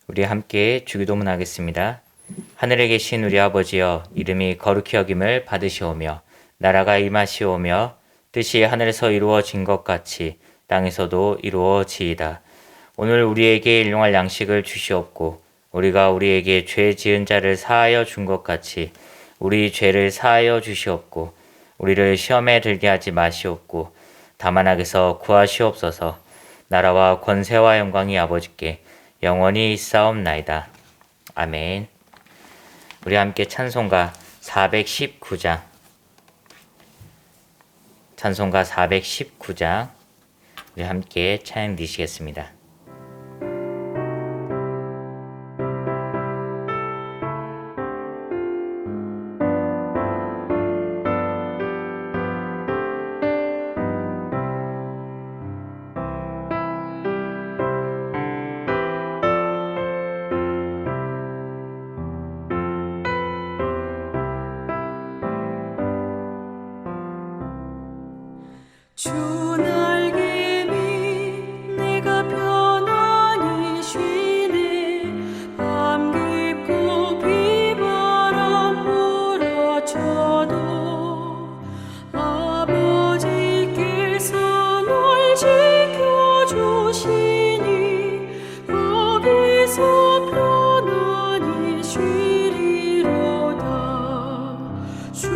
우리 함께 주기도문 하겠습니다. 하늘에 계신 우리 아버지여, 이름이 거룩히 여김을 받으시오며 나라가 임하시오며 뜻이 하늘에서 이루어진 것 같이 땅에서도 이루어지이다. 오늘 우리에게 일용할 양식을 주시옵고 우리가 우리에게 죄 지은 자를 사하여 준 것 같이 우리 죄를 사하여 주시옵고 우리를 시험에 들게 하지 마시옵고 다만 악에서 구하시옵소서. 나라와 권세와 영광이 아버지께 영원히 있사옵나이다. 아멘. 우리 함께 찬송가 419장 찬송가 419장 우리 함께 찬양 드리시겠습니다. 주 날개 밑 내가 편안히 쉬네. 밤 깊고 비바람 불어쳐도 아버지께서 널 지켜주시니 거기서 편안히 쉬리로다. 주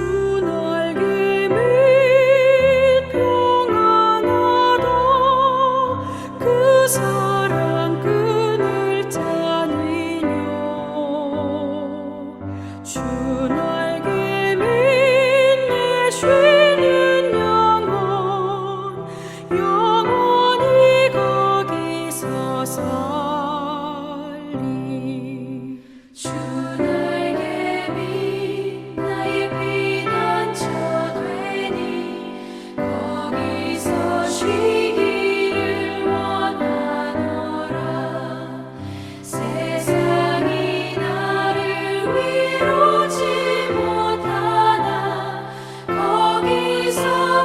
날개 밑 그 사랑 끈을 짜니뇨. 주 날개 밑에 쉬는 영혼 영원히 거기서 살리. 주 날개 밑 나의 피난처 되니 거기서 쉬기를 원하노라. 세상이 나를 위로치 못하나 거기서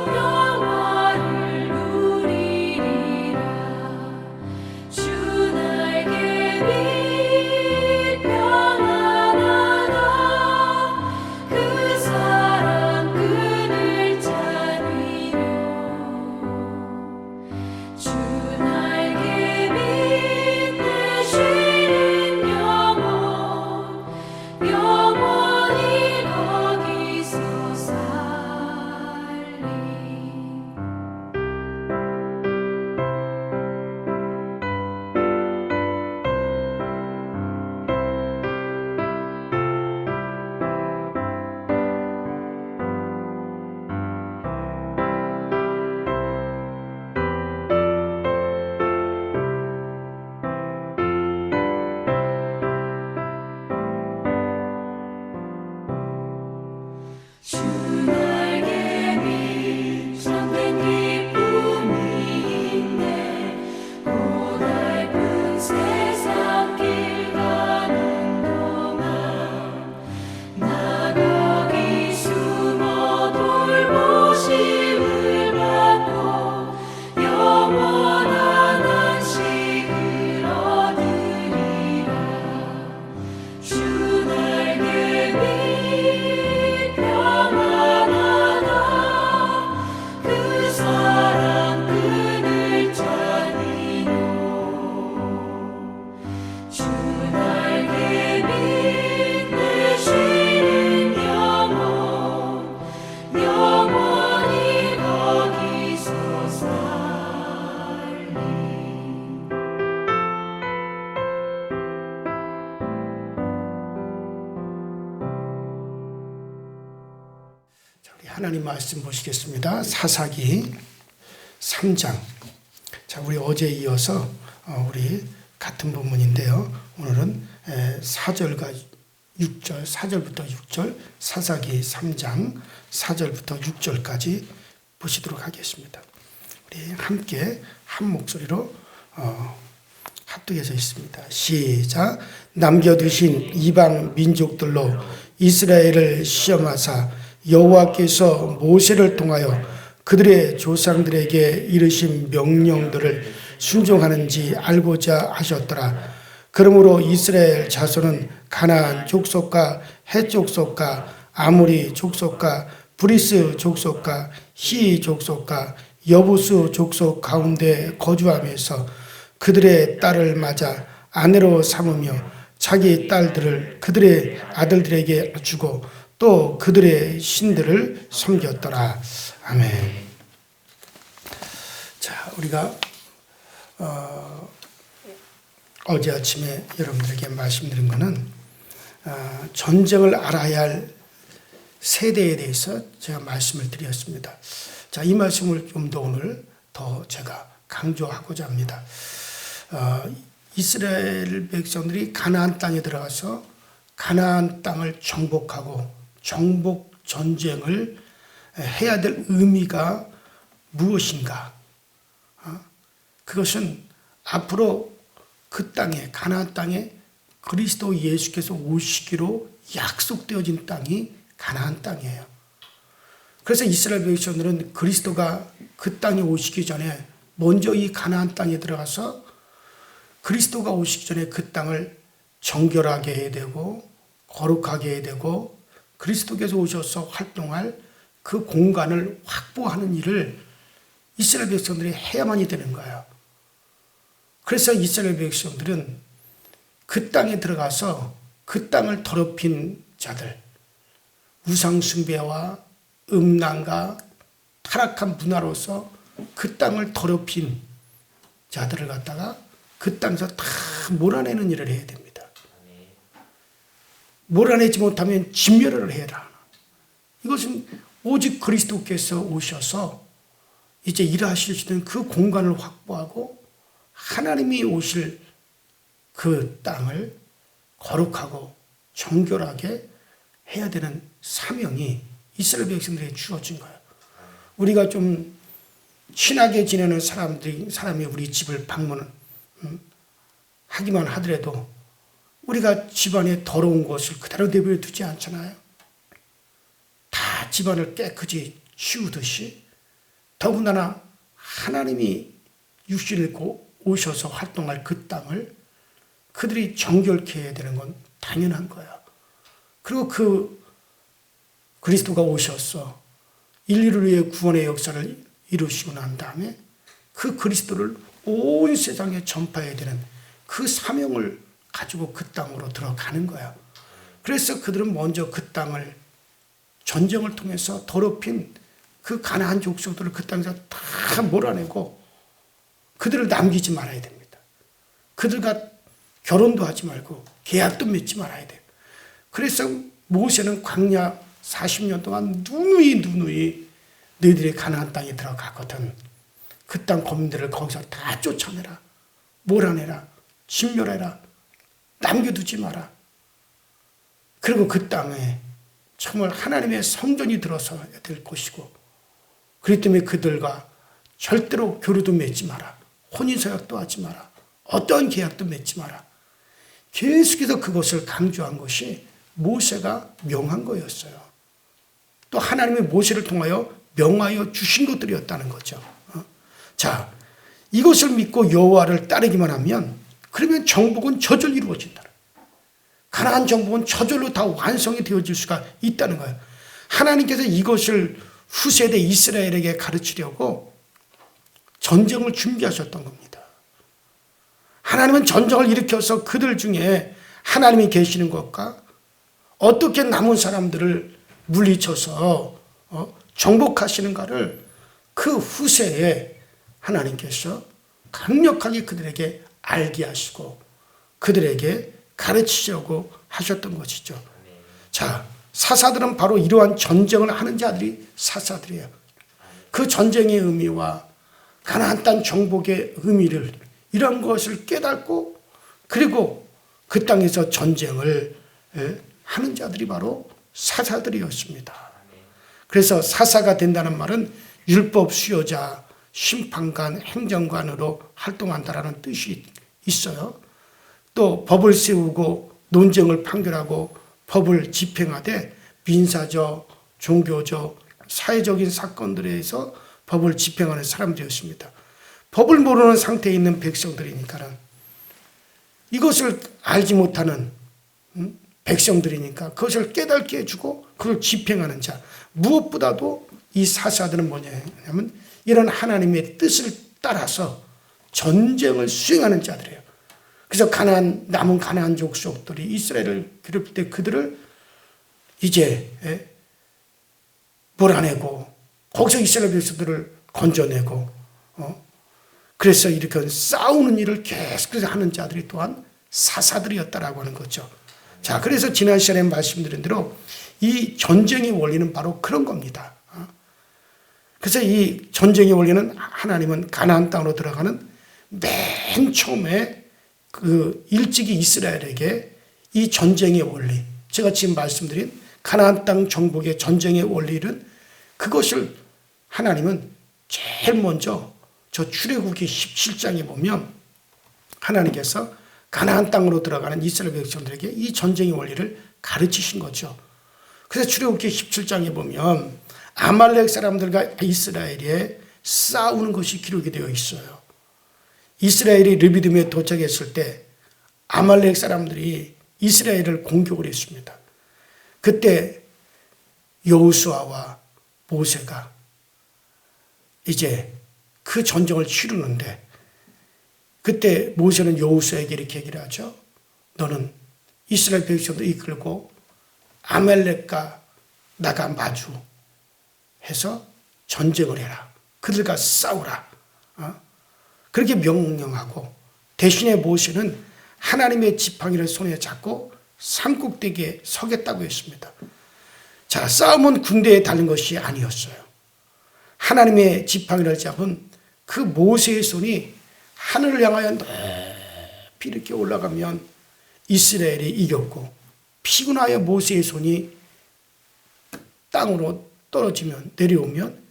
평화를 누리리라. 주 날개 밑 평안하다. 그 사랑 끈을 짜니뇨. 주 날개 밑에 쉬는 영혼 영원히 거기서 살리. 주 날개 밑 참된 기쁨이 있네. 고달픈 세상 길 가는 동안 나 거기 숨어 돌보심을 받고 영원한 안식을 얻으리라. 주 날개 밑 평안하다. 그 사랑 끈을 짜니뇨. 주 날개 밑에 쉬는 영혼 영원히 거기서 살리. 우리 하나님 말씀 보시겠습니다. 사사기 3장. 자, 우리 어제 이어서 우리 같은 본문인데요. 오늘은 4절과 6절, 4절부터 6절, 사사기 3장 4절부터 6절까지 보시도록 하겠습니다. 우리 함께 한 목소리로 합독해서 있습니다. 시작. 남겨두신 이방 민족들로 이스라엘을 시험하사 여호와께서 모세를 통하여 그들의 조상들에게 이르신 명령들을 순종하는지 알고자 하셨더라. 그러므로 이스라엘 자손은 가나안 족속과 헷 족속과 아모리 족속과 브리스 족속과 히 족속과 여부수 족속 가운데 거주하면서 그들의 딸을 맞아 아내로 삼으며 자기 딸들을 그들의 아들들에게 주고 또 그들의 신들을 섬겼더라. 아멘. 자, 우리가 어제 아침에 여러분들에게 말씀드린 것은 전쟁을 알아야 할 세대에 대해서 제가 말씀을 드렸습니다. 자, 이 말씀을 좀 더 오늘 더 제가 강조하고자 합니다. 이스라엘 백성들이 가나안 땅에 들어가서 가나안 땅을 정복하고 정복 전쟁을 해야 될 의미가 무엇인가? 그것은 앞으로 그 땅에 가나안 땅에 그리스도 예수께서 오시기로 약속되어진 땅이 가나안 땅이에요. 그래서 이스라엘 백성들은 그리스도가 그 땅에 오시기 전에 먼저 이 가나안 땅에 들어가서 그리스도가 오시기 전에 그 땅을 정결하게 해야 되고 거룩하게 해야 되고 그리스도께서 오셔서 활동할 그 공간을 확보하는 일을 이스라엘 백성들이 해야만이 되는 거예요. 그래서 이스라엘 백성들은 그 땅에 들어가서 그 땅을 더럽힌 자들, 우상숭배와 음란과 타락한 문화로서 그 땅을 더럽힌 자들을 갖다가 그 땅에서 다 몰아내는 일을 해야 됩니다. 몰아내지 못하면 진멸을 해라. 이것은 오직 그리스도께서 오셔서 이제 일하실 수 있는 그 공간을 확보하고 하나님이 오실 그 땅을 거룩하고 정결하게 해야 되는 사명이 이스라엘 백성들에게 주어진 거예요. 우리가 좀 친하게 지내는 사람이 우리 집을 하기만 하더라도 우리가 집안에 더러운 것을 그대로 내버려 두지 않잖아요. 다 집안을 깨끗이 치우듯이 더군다나 하나님이 육신을 입고 오셔서 활동할 그 땅을 그들이 정결케 해야 되는 건 당연한 거야. 그리고 그 그리스도가 오셔서 인류를 위해 구원의 역사를 이루시고 난 다음에 그 그리스도를 온 세상에 전파해야 되는 그 사명을 가지고 그 땅으로 들어가는 거야. 그래서 그들은 먼저 그 땅을 전쟁을 통해서 더럽힌 그 가나안 족속들을 그 땅에서 다 몰아내고 그들을 남기지 말아야 됩니다. 그들과 결혼도 하지 말고 계약도 맺지 말아야 돼요. 그래서 모세는 광야 40년 동안 누누이 너희들이 가나안 땅에 들어가거든. 그 땅 거민들을 거기서 다 쫓아내라. 몰아내라. 진멸해라. 남겨두지 마라. 그리고 그 땅에 정말 하나님의 성전이 들어서야 될 것이고 그렇기 때문에 그들과 절대로 교류도 맺지 마라. 혼인서약도 하지 마라. 어떤 계약도 맺지 마라. 계속해서 그것을 강조한 것이 모세가 명한 거였어요. 또 하나님의 모세를 통하여 명하여 주신 것들이었다는 거죠. 자, 이것을 믿고 여호와를 따르기만 하면 그러면 정복은 저절로 이루어진다. 가나안 정복은 저절로 다 완성이 되어질 수가 있다는 거예요. 하나님께서 이것을 후세대 이스라엘에게 가르치려고 전쟁을 준비하셨던 겁니다. 하나님은 전쟁을 일으켜서 그들 중에 하나님이 계시는 것과 어떻게 남은 사람들을 물리쳐서 정복하시는가를 그 후세에 하나님께서 강력하게 그들에게 알게 하시고 그들에게 가르치려고 하셨던 것이죠. 자, 사사들은 바로 이러한 전쟁을 하는 자들이 사사들이에요. 그 전쟁의 의미와 가나안 땅 정복의 의미를 이런 것을 깨닫고 그리고 그 땅에서 전쟁을 하는 자들이 바로 사사들이었습니다. 그래서 사사가 된다는 말은 율법 수여자, 심판관, 행정관으로 활동한다라는 뜻이 있어요. 또 법을 세우고 논쟁을 판결하고 법을 집행하되 민사적, 종교적, 사회적인 사건들에서 법을 집행하는 사람들이었습니다. 법을 모르는 상태에 있는 백성들이니까는 이것을 알지 못하는 백성들이니까 그것을 깨닫게 해주고 그걸 집행하는 자. 무엇보다도 이 사사들은 뭐냐면 이런 하나님의 뜻을 따라서 전쟁을 수행하는 자들이에요. 그래서 남은 가나안 족속들이 이스라엘을 괴롭힐 때 그들을 이제 몰아내고 거기서 이스라엘 백성들을 건져내고 그래서 이렇게 싸우는 일을 계속해서 하는 자들이 또한 사사들이었다라고 하는 거죠. 자, 그래서 지난 시간에 말씀드린 대로 이 전쟁의 원리는 바로 그런 겁니다. 그래서 이 전쟁의 원리는 하나님은 가나안 땅으로 들어가는 맨 처음에 그 일찍이 이스라엘에게 이 전쟁의 원리, 제가 지금 말씀드린 가나안 땅 정복의 전쟁의 원리는 그것을 하나님은 제일 먼저 저 출애굽기 17장에 보면 하나님께서 가나안 땅으로 들어가는 이스라엘 백성들에게 이 전쟁의 원리를 가르치신 거죠. 그래서 출애굽기 17장에 보면 아말렉 사람들과 이스라엘이 싸우는 것이 기록이 되어 있어요. 이스라엘이 르비딤에 도착했을 때 아말렉 사람들이 이스라엘을 공격을 했습니다. 그때 여호수아와 모세가 이제 그 전쟁을 치르는데 그때 모세는 여호수아에게 이렇게 얘기를 하죠. 너는 이스라엘 백성들 이끌고 아말렉과 나가 마주해서 전쟁을 해라. 그들과 싸우라. 그렇게 명령하고 대신에 모세는 하나님의 지팡이를 손에 잡고 산꼭대기에 서겠다고 했습니다. 자, 싸움은 군대에 달린 것이 아니었어요. 하나님의 지팡이를 잡은 그 모세의 손이 하늘을 향하여 높이 이렇게 올라가면 이스라엘이 이겼고 피곤하여 모세의 손이 땅으로 떨어지면 내려오면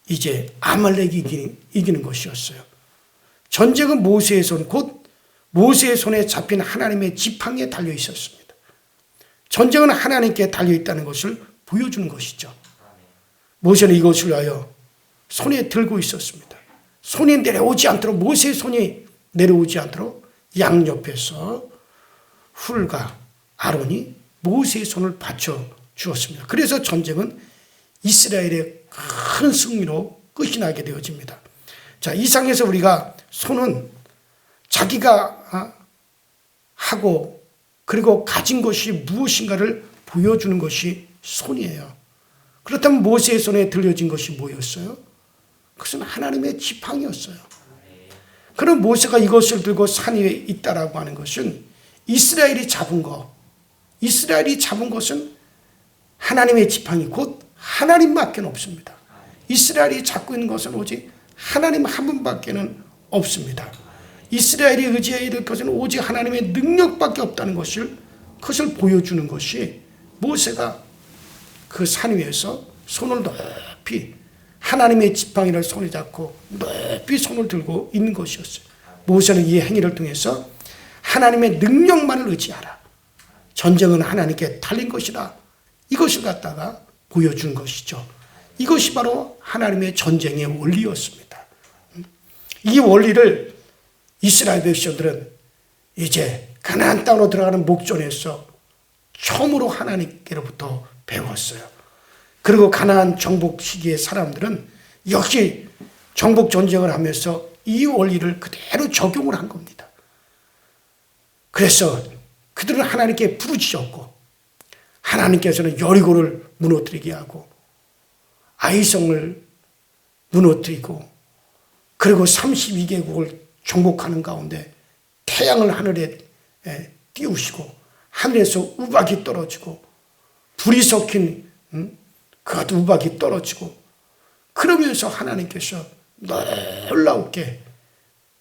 이제 아말렉이 이기는 것이었어요. 전쟁은 모세의 손, 곧 모세의 손에 잡힌 하나님의 지팡이에 달려 있었습니다. 전쟁은 하나님께 달려 있다는 것을 보여주는 것이죠. 모세는 이것을 위하여 손에 들고 있었습니다. 손이 내려오지 않도록, 모세의 손이 내려오지 않도록 양옆에서 훌과 아론이 모세의 손을 받쳐 주었습니다. 그래서 전쟁은 이스라엘의 큰 승리로 끝이 나게 되어집니다. 자, 이상에서 우리가 손은 자기가 하고 그리고 가진 것이 무엇인가를 보여주는 것이 손이에요. 그렇다면 모세의 손에 들려진 것이 뭐였어요? 그것은 하나님의 지팡이였어요. 그럼 모세가 이것을 들고 산 위에 있다라고 하는 것은 이스라엘이 잡은 것은 하나님의 지팡이, 곧 하나님밖에 없습니다. 이스라엘이 잡고 있는 것은 오직 하나님 한 분밖에는 없습니다. 이스라엘이 의지해야 될 것은 오직 하나님의 능력밖에 없다는 그것을 보여주는 것이 모세가 그 산 위에서 손을 높이 하나님의 지팡이를 손에 잡고 높이 손을 들고 있는 것이었어요. 모세는 이 행위를 통해서 하나님의 능력만을 의지하라. 전쟁은 하나님께 달린 것이다. 이것을 갖다가 보여준 것이죠. 이것이 바로 하나님의 전쟁의 원리였습니다. 이 원리를 이스라엘 백성들은 이제 가나안 땅으로 들어가는 목전에서 처음으로 하나님께로부터 배웠어요. 그리고 가나안 정복 시기의 사람들은 역시 정복 전쟁을 하면서 이 원리를 그대로 적용을 한 겁니다. 그래서 그들은 하나님께 부르짖었고 하나님께서는 여리고를 무너뜨리게 하고 아이성을 무너뜨리고 그리고 32개국을 정복하는 가운데 태양을 하늘에 띄우시고 하늘에서 우박이 떨어지고 불이 섞인 그 우박이 떨어지고 그러면서 하나님께서 놀랍게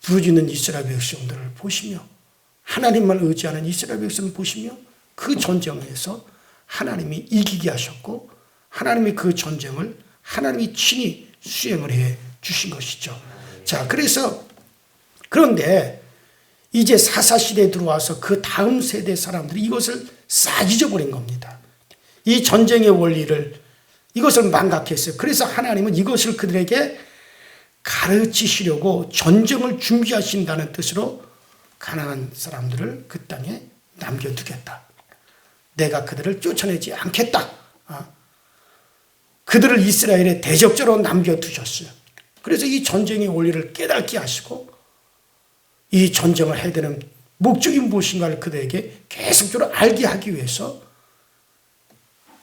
부르짖는 이스라엘 백성들을 보시며 하나님만 의지하는 이스라엘 백성을 보시며 그 전쟁에서 하나님이 이기게 하셨고 하나님이 그 전쟁을 하나님이 친히 수행을 해 주신 것이죠. 자, 그런데 이제 사사시대에 들어와서 그 다음 세대 사람들이 이것을 싹 잊어버린 겁니다. 이 전쟁의 원리를 이것을 망각했어요. 그래서 하나님은 이것을 그들에게 가르치시려고 전쟁을 준비하신다는 뜻으로 가나안 사람들을 그 땅에 남겨두겠다. 내가 그들을 쫓아내지 않겠다. 그들을 이스라엘의 대적자로 남겨두셨어요. 그래서 이 전쟁의 원리를 깨닫게 하시고 이 전쟁을 해야 되는 목적이 무엇인가를 그들에게 계속적으로 알게 하기 위해서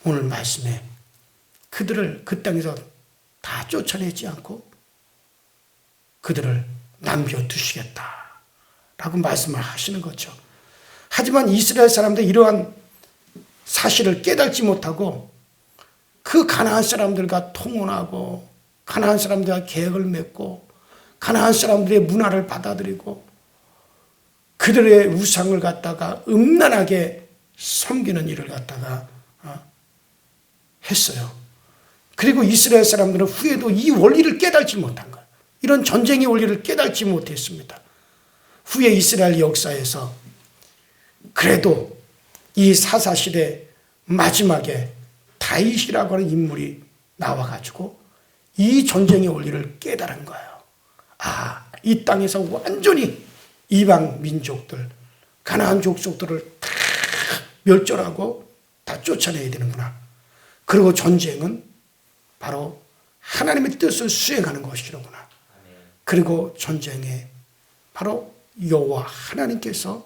오늘 말씀에 그들을 그 땅에서 다 쫓아내지 않고 그들을 남겨두시겠다라고 말씀을 하시는 거죠. 하지만 이스라엘 사람들 이러한 사실을 깨닫지 못하고 그 가나안 사람들과 통혼하고 가나안 사람들과 계획을 맺고 가나안 사람들의 문화를 받아들이고 그들의 우상을 갖다가 음란하게 섬기는 일을 갖다가 했어요. 그리고 이스라엘 사람들은 후에도 이 원리를 깨닫지 못한 거예요. 이런 전쟁의 원리를 깨닫지 못했습니다. 후에 이스라엘 역사에서 그래도 이 사사시대 마지막에 다윗이라고 하는 인물이 나와가지고 이 전쟁의 원리를 깨달은 거예요. 이 땅에서 완전히 이방 민족들, 가나안 족속들을 다 멸절하고 다 쫓아내야 되는구나. 그리고 전쟁은 바로 하나님의 뜻을 수행하는 것이로구나. 그리고 전쟁에 바로 여호와 하나님께서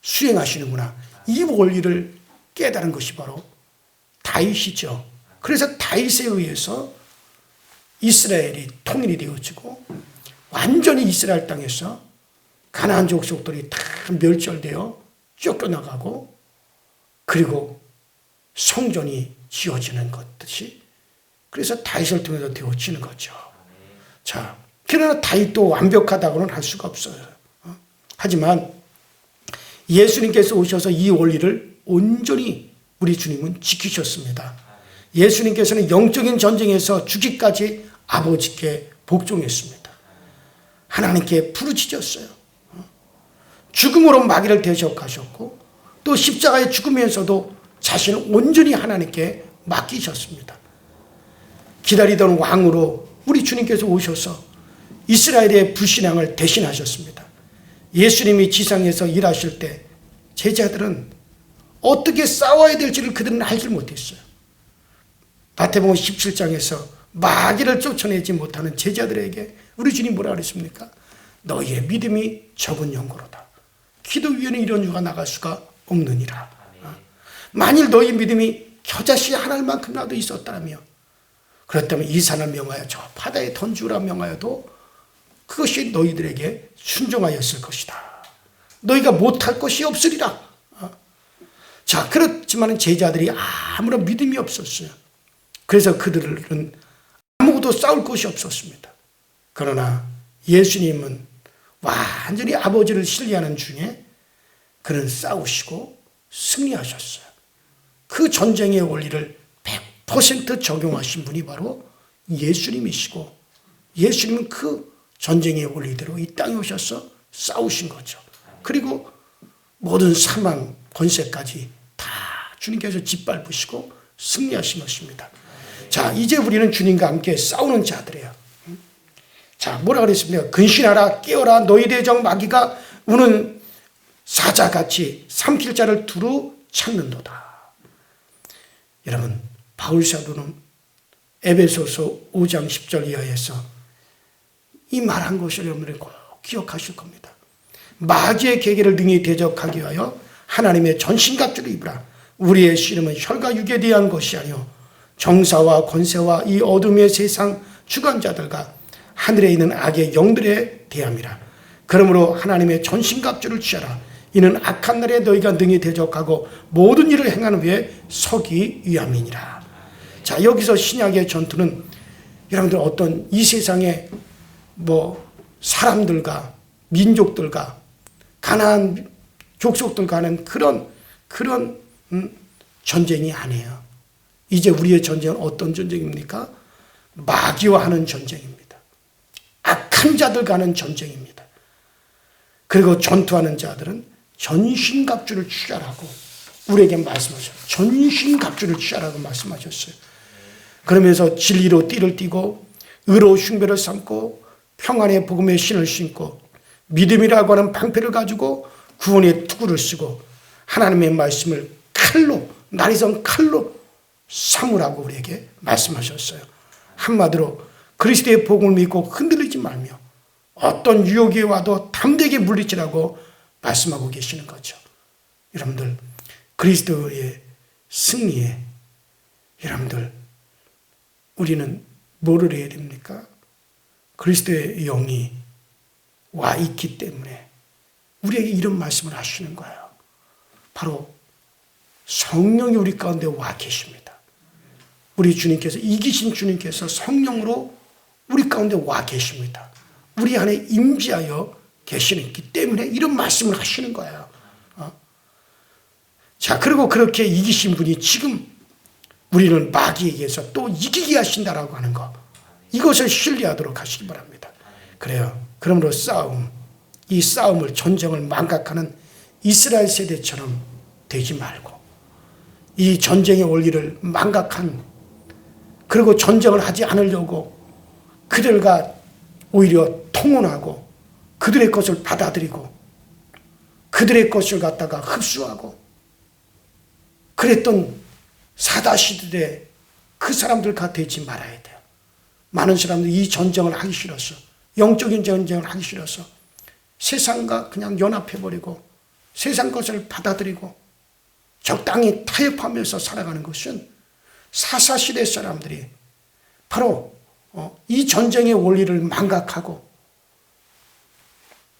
수행하시는구나. 이 원리를 깨달은 것이 바로 다윗이죠. 그래서 다윗에 의해서 이스라엘이 통일이 되어지고 완전히 이스라엘 땅에서 가나안 족속들이 다 멸절되어 쫓겨나가고 그리고 성전이 지어지는 것듯이 그래서 다윗을 통해서 되어지는 거죠. 자, 그러나 다윗도 완벽하다고는 할 수가 없어요. 하지만 예수님께서 오셔서 이 원리를 온전히 우리 주님은 지키셨습니다. 예수님께서는 영적인 전쟁에서 죽기까지 아버지께 복종했습니다. 하나님께 부르짖었어요. 죽음으로 마귀를 대적하셨고 또 십자가에 죽으면서도 자신을 온전히 하나님께 맡기셨습니다. 기다리던 왕으로 우리 주님께서 오셔서 이스라엘의 불신앙을 대신하셨습니다. 예수님이 지상에서 일하실 때 제자들은 어떻게 싸워야 될지를 그들은 알지 못했어요. 마태복음 17장에서 마귀를 쫓아내지 못하는 제자들에게 우리 주님 뭐라 그랬습니까? 너희의 믿음이 적은 연고로다. 기도 위에는 이런 유가 나갈 수가 없느니라. 만일 너희 믿음이 겨자씨 하나만큼이라도 있었다면 그렇다면 이 산을 명하여 저 바다에 던지라 명하여도 그것이 너희들에게 순종하였을 것이다. 너희가 못할 것이 없으리라. 자, 그렇지만 제자들이 아무런 믿음이 없었어요. 그래서 그들은 아무것도 싸울 것이 없었습니다. 그러나 예수님은 완전히 아버지를 신뢰하는 중에 그는 싸우시고 승리하셨어요. 그 전쟁의 원리를 100% 적용하신 분이 바로 예수님이시고 예수님은 그 전쟁의 원리대로 이 땅에 오셔서 싸우신 거죠. 그리고 모든 사망 권세까지 다 주님께서 짓밟으시고 승리하신 것입니다. 자, 이제 우리는 주님과 함께 싸우는 자들이에요. 자, 뭐라 그랬습니까? 근신하라, 깨어라, 너희 대적 마귀가 우는 사자같이 삼킬 자를 두루 찾는도다. 여러분, 바울 사도는 에베소서 5장 10절 이하에서 이 말한 것을 여러분들이 꼭 기억하실 겁니다. 마귀의 계계를 능히 대적하기 위하여 하나님의 전신갑주를 입으라. 우리의 씨름은 혈과 육에 대한 것이 아니요 정사와 권세와 이 어둠의 세상 주관자들과 하늘에 있는 악의 영들에 대함이라. 그러므로 하나님의 전신갑주를 취하라. 이는 악한 날에 너희가 능히 대적하고 모든 일을 행하는 후에 서기 위함이니라. 자, 여기서 신약의 전투는 여러분들 어떤 이 세상의 사람들과 민족들과 가나안 족속들과 하는 그런 전쟁이 아니에요. 이제 우리의 전쟁은 어떤 전쟁입니까? 마귀와 하는 전쟁입니다. 악한 자들과 하는 전쟁입니다. 그리고 전투하는 자들은 전신갑주를 취하라고 우리에게 말씀하셨어요. 전신갑주를 취하라고 말씀하셨어요. 그러면서 진리로 띠를 띠고 의로 흉배를 삼고 평안의 복음의 신을 신고 믿음이라고 하는 방패를 가지고 구원의 투구를 쓰고 하나님의 말씀을 칼로, 날이선 칼로 삼으라고 우리에게 말씀하셨어요. 한마디로 그리스도의 복음을 믿고 흔들리지 말며 어떤 유혹이 와도 담대하게 물리치라고 말씀하고 계시는 거죠. 여러분들, 그리스도의 승리에 여러분들 우리는 뭐를 해야 됩니까? 그리스도의 영이 와 있기 때문에 우리에게 이런 말씀을 하시는 거예요. 바로 성령이 우리 가운데 와 계십니다. 우리 주님께서, 이기신 주님께서 성령으로 우리 가운데 와 계십니다. 우리 안에 임재하여 계시기 때문에 이런 말씀을 하시는 거예요. 자, 그리고 그렇게 이기신 분이 지금 우리는 마귀에게서 또 이기게 하신다라고 하는 거, 이것을 신뢰하도록 하시기 바랍니다. 그래요. 그러므로 이 싸움을, 전쟁을 망각하는 이스라엘 세대처럼 되지 말고 이 전쟁의 원리를 망각한, 그리고 전쟁을 하지 않으려고 그들과 오히려 통혼하고 그들의 것을 받아들이고 그들의 것을 갖다가 흡수하고 그랬던 사다시들의 그 사람들과 되지 말아야 돼요. 많은 사람들이 이 전쟁을 하기 싫어서, 영적인 전쟁을 하기 싫어서 세상과 그냥 연합해버리고 세상 것을 받아들이고 적당히 타협하면서 살아가는 것은 사사시대 사람들이 바로 이 전쟁의 원리를 망각하고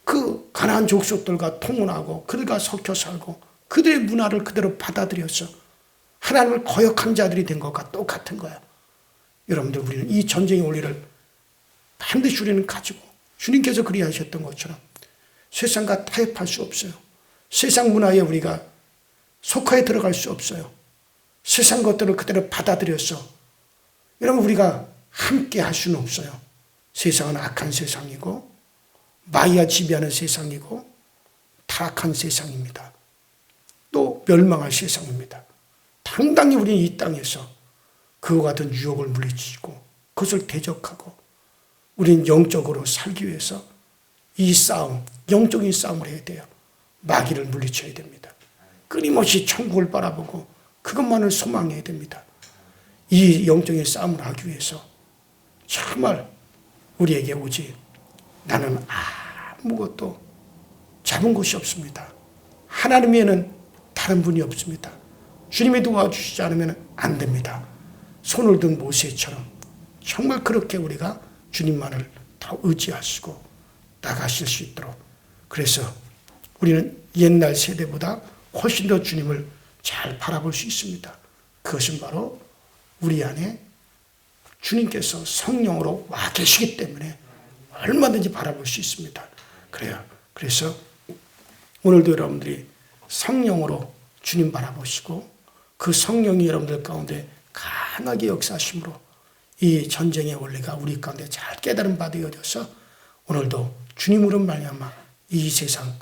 그 가나안 족속들과 통혼하고 그들과 섞여 살고 그들의 문화를 그대로 받아들여서 하나님을 거역한 자들이 된 것과 똑같은 거야. 여러분들, 우리는 이 전쟁의 원리를 반드시 우리는 가지고 주님께서 그리하셨던 것처럼 세상과 타협할 수 없어요. 세상 문화에 우리가 속하에 들어갈 수 없어요. 세상 것들을 그대로 받아들여서 여러분, 우리가 함께 할 수는 없어요. 세상은 악한 세상이고 마귀가 지배하는 세상이고 타락한 세상입니다. 또 멸망할 세상입니다. 당당히 우리는 이 땅에서 그와 같은 유혹을 물리치고 그것을 대적하고 우리는 영적으로 살기 위해서 이 싸움, 영적인 싸움을 해야 돼요. 마귀를 물리쳐야 됩니다. 끊임없이 천국을 바라보고 그것만을 소망해야 됩니다. 이 영적인 싸움을 하기 위해서 정말 우리에게 오직 나는 아무것도 잡은 것이 없습니다. 하나님 외에는 다른 분이 없습니다. 주님이 도와주시지 않으면 안 됩니다. 손을 든 모세처럼 정말 그렇게 우리가 주님만을 다 의지하시고 나가실 수 있도록, 그래서 우리는 옛날 세대보다 훨씬 더 주님을 잘 바라볼 수 있습니다. 그것은 바로 우리 안에 주님께서 성령으로 와 계시기 때문에 얼마든지 바라볼 수 있습니다. 그래요. 그래서 오늘도 여러분들이 성령으로 주님 바라보시고 그 성령이 여러분들 가운데 강하게 역사하심으로 이 전쟁의 원리가 우리 가운데 잘 깨달음 바 되어져서 오늘도 주님으로 말미암아 이 세상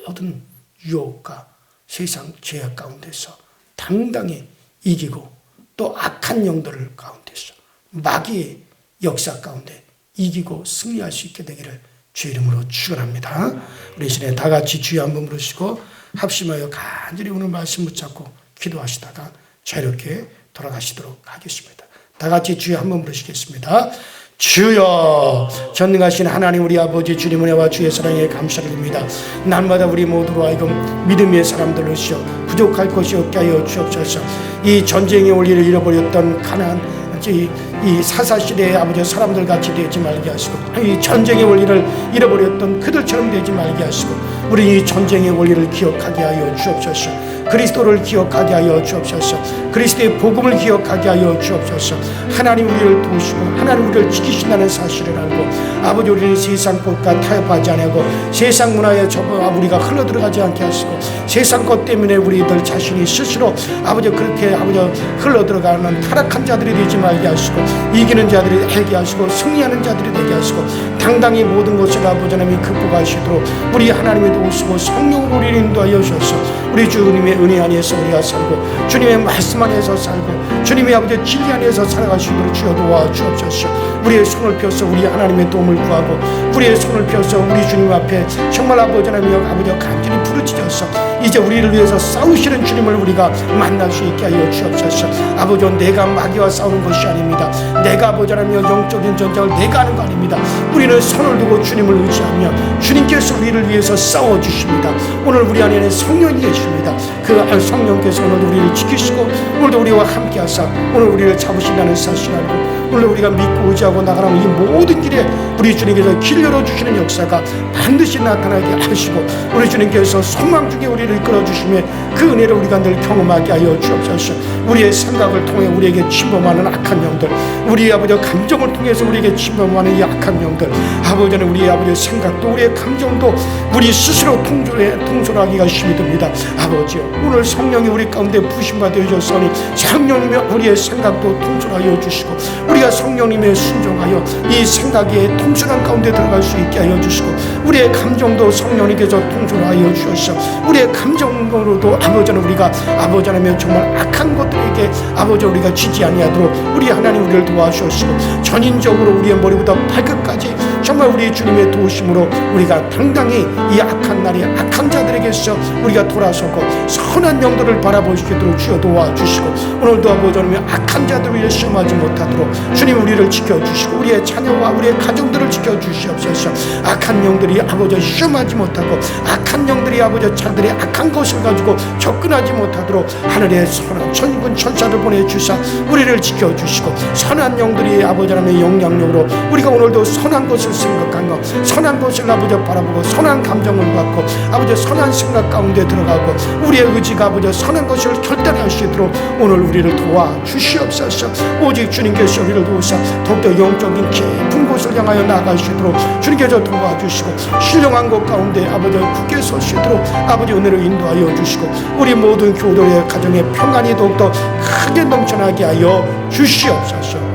모든 유혹과 세상 죄악 가운데서 당당히 이기고 또 악한 영들을 가운데서 마귀의 역사 가운데 이기고 승리할 수 있게 되기를 주의 이름으로 축원합니다. 우리 시간에 다 같이 주여 한번 부르시고 합심하여 간절히 오늘 말씀 붙잡고 기도하시다가 자유롭게 돌아가시도록 하겠습니다. 다 같이 주여 한번 부르시겠습니다. 주여, 전능하신 하나님 우리 아버지 주님 은혜와 주의 사랑에 감사드립니다. 날마다 우리 모두로 하여금 믿음의 사람들로서 부족할 것이 없게 하여 주옵소서. 이 전쟁의 원리를 잃어버렸던 가나안 이 사사시대의 아버지 사람들 같이 되지 말게 하시고, 이 전쟁의 원리를 잃어버렸던 그들처럼 되지 말게 하시고, 우리 이 전쟁의 원리를 기억하게 하여 주옵소서. 그리스도를 기억하게 하여 주옵소서. 그리스도의 복음을 기억하게 하여 주옵소서. 하나님 우리를 도우시고 하나님 우리를 지키신다는 사실을 알고 아버지 우리는 세상 것과 타협하지 않고 세상 문화에 우리가 흘러들어가지 않게 하시고 세상 것 때문에 우리들 자신이 스스로 아버지 그렇게 아버지 흘러들어가는 타락한 자들이 되지 말게 하시고 이기는 자들이 되게 하시고 승리하는 자들이 되게 하시고 당당히 모든 것을 아버지 하나님이 극복하시도록 우리 하나님이 도우시고 성령으로 우리를 인도하여 주셔서 우리 주님의 은혜 안에서 우리가 살고 주님의 말씀 안에서 살고 주님의 아버지 진리 안에서 살아가시도록 주여 도와주옵소서. 우리의 손을 펴서 우리 하나님의 도움을 구하고 우리의 손을 펴서 우리 주님 앞에 정말 아버지 하나님 아버지 간절히 부르짖어서 이제 우리를 위해서 싸우시는 주님을 우리가 만날 수 있게 하여 주옵소서. 아버지 내가 마귀와 싸우는 것이 아닙니다. 내가 아버지 하나님 영적인 전쟁을 내가 하는 거 아닙니다. 우리는 손을 두고 주님을 의지하며 주님께서 우리를 위해서 싸워주십니다. 오늘 우리 안에는 성령이 계십니다. 그 성령께서 오늘 우리를 지키시고 오늘도 우리와 함께 하사 오늘 우리를 잡으신다는 사실 알고 오늘 우리가 믿고 의지하고 나가는 이 모든 길에 우리 주님께서 길 열어주시는 역사가 반드시 나타나게 하시고 우리 주님께서 소망 중에 우리를 이끌어주시며 그 은혜를 우리가 늘 경험하게 하여 주옵소서. 우리의 생각을 통해 우리에게 침범하는 악한 영들 우리의 아버지 감정을 통해서 우리에게 침범하는 이 악한 영들 아버지는 우리의 아버지의 생각도 우리의 감정도 우리 스스로 통솔하기가 힘이 듭니다. 아버지요 오늘 성령이 우리 가운데 부심받아 주셨으니 성령님이 우리의 생각도 통솔하여 주시고 우리가 성령님의 순종하여 이 생각의 통솔한 가운데 들어갈 수 있게 하여 주시고 우리의 감정도 성령님께서 통솔하여 주셔서 우리의 감정으로도 아버지는 우리가 아버지 하나님 정말 악한 것들에게 아버지 우리가 지지 아니하도록 우리 하나님 우리를 도와주시고 전인적으로 우리의 머리부터 발끝까지 정말 우리 주님의 도우심으로 우리가 당당히 이 악한 날에 악한 자들에게서 우리가 돌아서고 선한 영들을 바라볼 수 있도록 주여 도와주시고 오늘도 아버지 하나님 악한 자들을 위해 시험하지 못하도록 주님 우리를 지켜주시고 우리의 자녀와 우리의 가정들을 지켜주시옵소서. 악한 영들이 아버지 시험하지 못하고 악한 영들이 아버지 자들의 악한 것을 가지고 접근하지 못하도록 하늘의 선한 천군 천사를 보내주사 우리를 지켜주시고 선한 영들이 아버지 하나님의 영향력으로 우리가 오늘도 선한 것을 생각하고 선한 것을 아버지 바라보고 선한 감정을 갖고 아버지 선한 생각 가운데 들어가고 우리의 의지가 아버지 선한 것을 결단할 수 있도록 오늘 우리를 도와주시옵소서. 오직 주님께서 우리를 도우사 더욱더 영적인 깊은 곳을 향하여 나아갈 수 있도록 주님께서 도와주시고 신령한 곳 가운데 아버지 굳게 설 수 있도록 아버지 은혜를 인도하여 주시고 우리 모든 교도의 가정의 평안이 더욱더 크게 넘쳐나게 하여 주시옵소서.